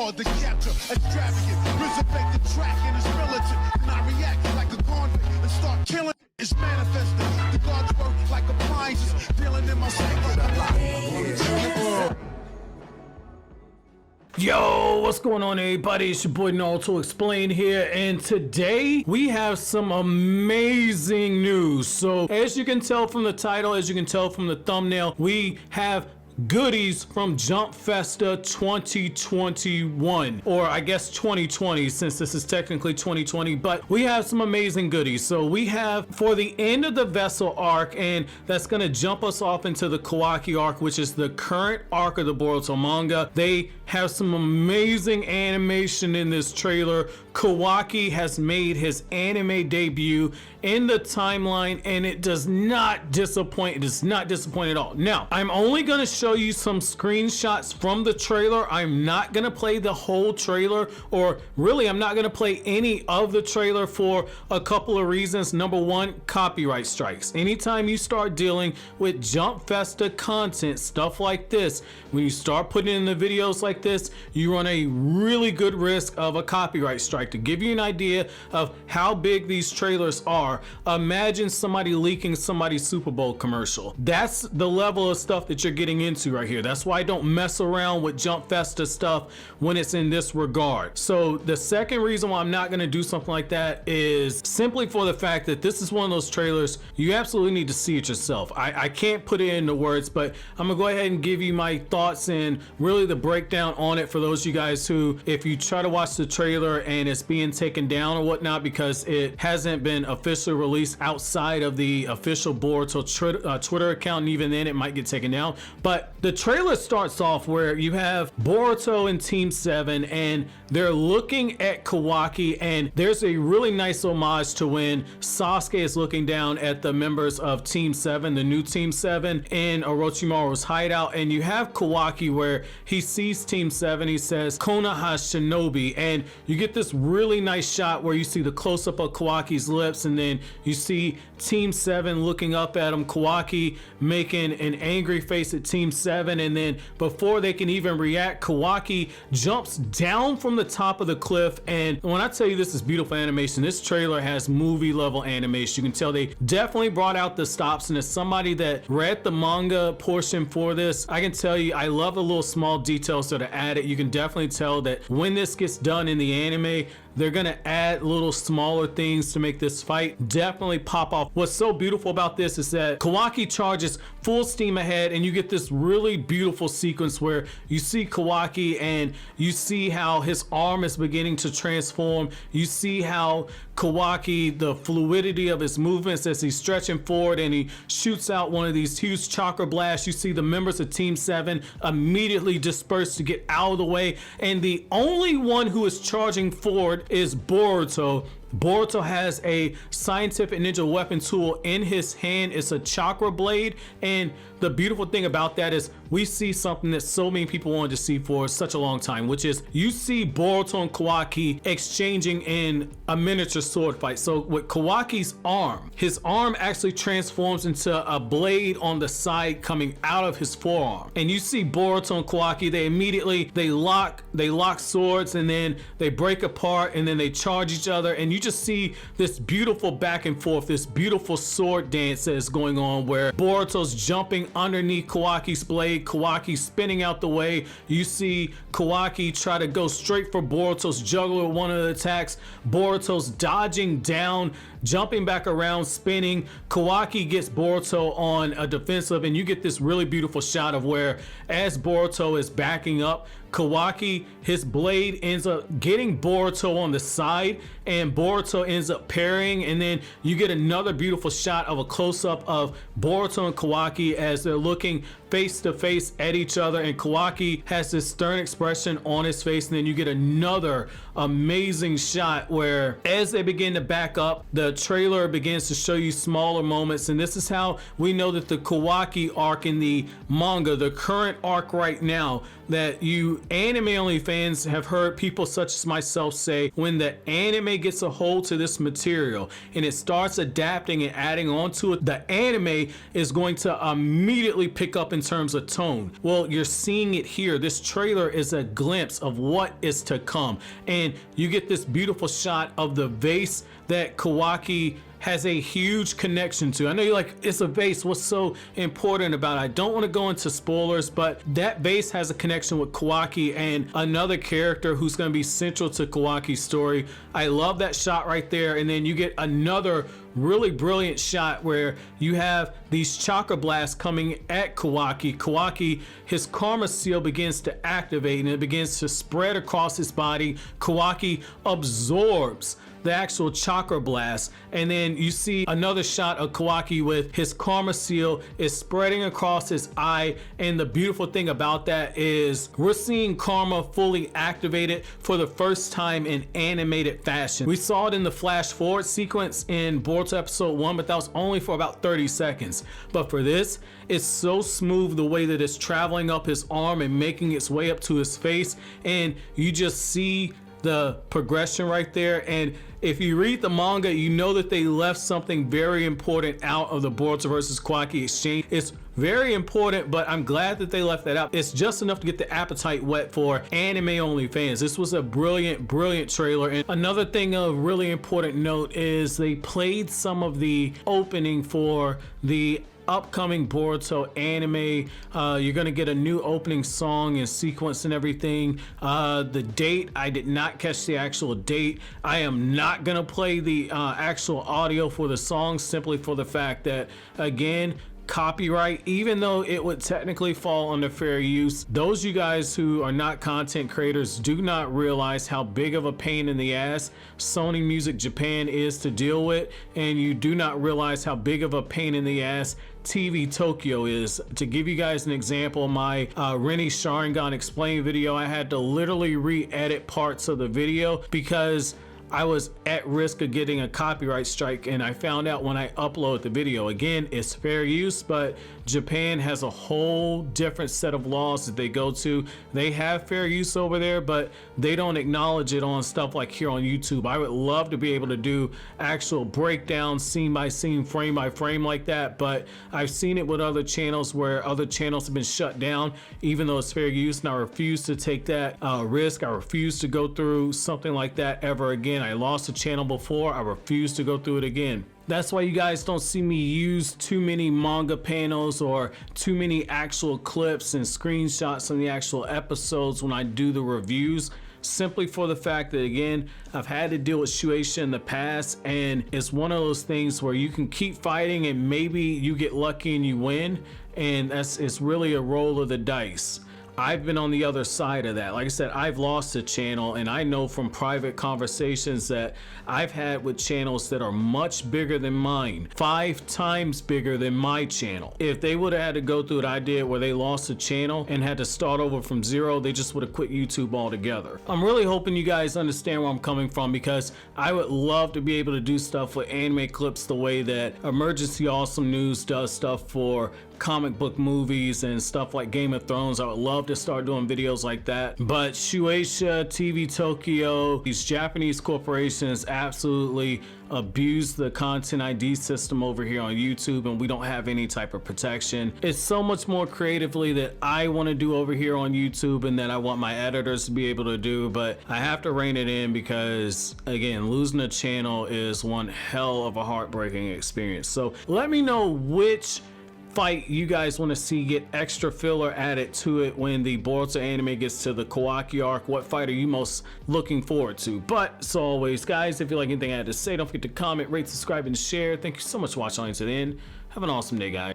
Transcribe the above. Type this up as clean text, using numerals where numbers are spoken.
hard to capture. Extravagant, resurrect the track and it's militant. And I react like a convict and start killing. It's manifesting. The gods work like appliances, dealing in my sacred life. Yo, what's going on, everybody? It's your boy Naruto Explained here, and today we have some amazing news. So as you can tell from the title, as you can tell from the thumbnail, we have goodies from Jump Festa 2021, or I guess 2020, since this is technically 2020, but we have some amazing goodies. So we have for the end of the Vessel arc, and that's going to jump us off into the Kawaki arc, which is the current arc of the Boruto manga. They have some amazing animation in this trailer. Kawaki has made his anime debut in the timeline, and it does not disappoint. It does not disappoint at all. Now, I'm only going to show you some screenshots from the trailer. I'm not going to play the whole trailer, or really I'm not going to play any of the trailer for a couple of reasons. Number one, copyright strikes. Anytime you start dealing with Jump Festa content, stuff like this, when you start putting in the videos like this, you run a really good risk of a copyright strike. To give you an idea of how big these trailers are, imagine somebody leaking somebody's Super Bowl commercial. That's the level of stuff that you're getting into right here. That's why I don't mess around with Jump Festa stuff when it's in this regard. So the second reason why I'm not going to do something like that is simply for the fact that this is one of those trailers you absolutely need to see it yourself. I can't put it into words, but I'm gonna go ahead and give you my thoughts and really the breakdown on it for those of you guys who, if you try to watch the trailer and it's being taken down or whatnot because it hasn't been officially released outside of the official Boruto Twitter account, and even then it might get taken down. But the trailer starts off where you have Boruto and Team 7, and they're looking at Kawaki, and there's a really nice homage to when Sasuke is looking down at the members of Team 7, the new Team 7, in Orochimaru's hideout, and you have Kawaki where he sees Team 7, he says, "Konoha Shinobi," and you get this really nice shot where you see the close-up of Kawaki's lips, and then you see Team 7 looking up at him, Kawaki making an angry face at Team 7, and then before they can even react, Kawaki jumps down from the top of the cliff. And when I tell you this is beautiful animation, this trailer has movie level animation. You can tell they definitely brought out the stops, and as somebody that read the manga portion for this, I can tell you I love the little small details that are added. You can definitely tell that when this gets done in the anime, they're gonna add little smaller things to make this fight definitely pop off. What's so beautiful about this is that Kawaki charges full steam ahead, and you get this really beautiful sequence where you see Kawaki and you see how his arm is beginning to transform. You see how Kawaki, the fluidity of his movements as he's stretching forward and he shoots out one of these huge chakra blasts. You see the members of Team 7 immediately disperse to get out of the way, and the only one who is charging forward is Boruto. Boruto has a scientific ninja weapon tool in his hand. It's a chakra blade, and the beautiful thing about that is we see something that so many people wanted to see for such a long time, which is you see Boruto and Kawaki exchanging in a miniature sword fight. So with Kawaki's arm, his arm actually transforms into a blade on the side coming out of his forearm, and you see Boruto and Kawaki, they lock swords, and then they break apart, and then they charge each other, and you just see this beautiful back and forth, this beautiful sword dance that is going on where Boruto's jumping underneath Kawaki's blade, Kawaki spinning out the way. You see Kawaki try to go straight for Boruto's jugular with one of the attacks. Boruto's dodging down, jumping back around, spinning. Kawaki gets Boruto on a defensive, and you get this really beautiful shot of where as Boruto is backing up, Kawaki, his blade ends up getting Boruto on the side, and Boruto ends up parrying, and then you get another beautiful shot of a close-up of Boruto and Kawaki as they're looking face to face at each other, and Kawaki has this stern expression on his face, and then you get another amazing shot where as they begin to back up, the trailer begins to show you smaller moments, and this is how we know that the Kawaki arc in the manga, the current arc right now, that you you anime only fans have heard people such as myself say, when the anime gets a hold to this material and it starts adapting and adding on to it, the anime is going to immediately pick up in terms of tone. Well, you're seeing it here. This trailer is a glimpse of what is to come, and you get this beautiful shot of the vase that Kawaki has a huge connection to. I know you're like, it's a vase, what's so important about it? I don't want to go into spoilers, but that vase has a connection with Kawaki and another character who's going to be central to Kawaki's story. I love that shot right there. And then you get another really brilliant shot where you have these chakra blasts coming at Kawaki. Kawaki, his karma seal begins to activate and it begins to spread across his body. Kawaki absorbs the actual chakra blast, and then you see another shot of Kawaki with his karma seal is spreading across his eye. And the beautiful thing about that is we're seeing karma fully activated for the first time in animated fashion. We saw it in the flash forward sequence in Boruto episode 1, but that was only for about 30 seconds. But for this, it's so smooth the way that it's traveling up his arm and making its way up to his face, and you just see the progression right there. And if you read the manga, you know that they left something very important out of the Boruto versus Kawaki exchange. It's very important, but I'm glad that they left that out. It's just enough to get the appetite wet for anime only fans. This was a brilliant trailer. And another thing of really important note is they played some of the opening for the upcoming Boruto anime. You're gonna get a new opening song and sequence and everything. The date, I did not catch the actual date. I am not gonna play the actual audio for the song, simply for the fact that, again, copyright, even though it would technically fall under fair use. Those you guys who are not content creators do not realize how big of a pain in the ass Sony Music Japan is to deal with, and you do not realize how big of a pain in the ass TV Tokyo is. To give you guys an example, my Rennie Sharingan explain video, I had to literally re-edit parts of the video because I was at risk of getting a copyright strike, and I found out when I upload the video. Again, it's fair use, but Japan has a whole different set of laws that they go to. They have fair use over there, but they don't acknowledge it on stuff like here on YouTube. I would love to be able to do actual breakdown, scene by scene, frame by frame like that, but I've seen it with other channels where other channels have been shut down, even though it's fair use, and I refuse to take that risk. I refuse to go through something like that ever again. I lost a channel before, I refuse to go through it again. That's why you guys don't see me use too many manga panels or too many actual clips and screenshots from the actual episodes when I do the reviews, simply for the fact that, again, I've had to deal with Shueisha in the past, and it's one of those things where you can keep fighting and maybe you get lucky and you win, and it's really a roll of the dice. I've been on the other side of that. Like I said, I've lost a channel, and I know from private conversations that I've had with channels that are much bigger than mine, 5 times bigger than my channel. If they would have had to go through what I did where they lost a channel and had to start over from zero, they just would have quit YouTube altogether. I'm really hoping you guys understand where I'm coming from, because I would love to be able to do stuff with anime clips the way that Emergency Awesome News does stuff for comic book movies and stuff like Game of Thrones. I would love to start doing videos like that, but Shueisha, TV Tokyo, these Japanese corporations absolutely abuse the content ID system over here on YouTube, and we don't have any type of protection. It's so much more creatively that I want to do over here on YouTube and that I want my editors to be able to do, but I have to rein it in because, again, losing a channel is one hell of a heartbreaking experience. So let me know which fight you guys want to see get extra filler added to it when the Boruto anime gets to the Kawaki arc. What fight are you most looking forward to? But as always, guys, if you like anything I had to say, don't forget to comment, rate, subscribe, and share. Thank you so much for watching to the end. Have an awesome day, guys.